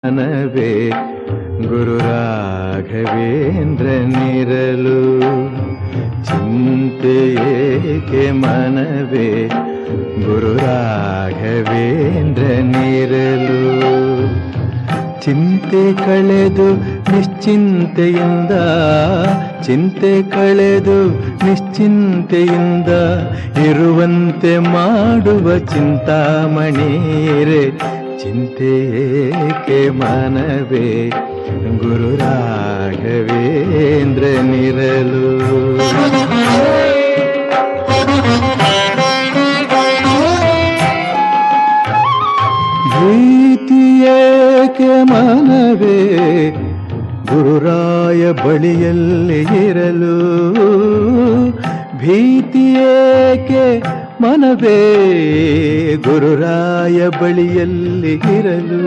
ಮನವೇ ಗುರು ರಾಘವೇಂದ್ರನಿರಲು ಚಿಂತೆಯೇಕೆ ಮನವೇ ಗುರು ರಾಘವೇಂದ್ರನಿರಲು ಚಿಂತೆ ಕಳೆದು ನಿಶ್ಚಿಂತೆಯಿಂದ ಚಿಂತೆ ಕಳೆದು ನಿಶ್ಚಿಂತೆಯಿಂದ ಇರುವಂತೆ ಮಾಡುವ ಚಿಂತಾಮಣಿರೇ ಚಿಂತೆಯೇಕೆ ಮನವೇ ಗುರು ರಾಘವೇಂದ್ರನಿರಲು ಭೀತಿಯೇಕೆ ಮನವೇ ಗುರುರಾಯ ಬಳಿಯಲ್ಲಿ ಇರಲು ಭೀತಿಯೇಕೆ ಮನವೇ ಗುರುರಾಯ ಬಳಿಯಲ್ಲಿ ಇರಲು